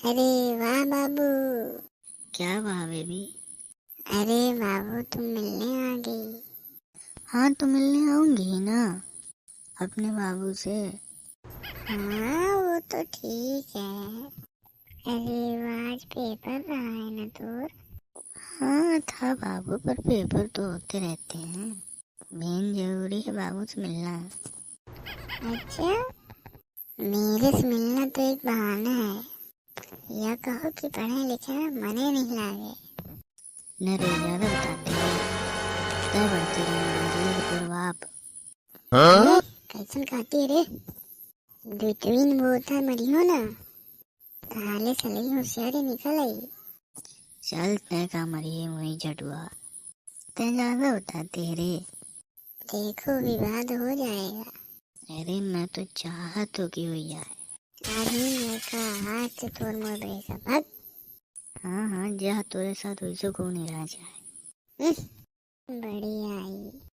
अरे वाह बाबू। क्या वाह बेबी। अरे बाबू तुम मिलने आ गई। हाँ तो मिलने आऊंगी ही ना अपने बाबू से। हाँ वो तो ठीक है। अरे वो आज पेपर रहा है ना तोर। हाँ था बाबू, पर पेपर तो होते रहते हैं। मेन जरूरी है बाबू से मिलना। अच्छा, मेरे से मिलना तो एक बहाना है। यह कहो कि पढ़े लिखे में मने नहीं लागे। न रे ज्यादा बताते हैं। तय बढ़ती रही पूर्व आप। अरे कैसन कहती रे। बिटवीन बोथ मरियो ना। ताले सलई होशियारी निकल आई। चल तय का मरिए वही झटुआ। तय ज्यादा बताते रे। देखो विवाद हो जाएगा। अरे मैं तो चाहत हो कि हो जाए। आदमी ने कहा हाथ से तोड़ मोड़ बेसा भग। हाँ हाँ, जा तोरे साथ वैसे को नहीं रह जाए। बढ़िया आई।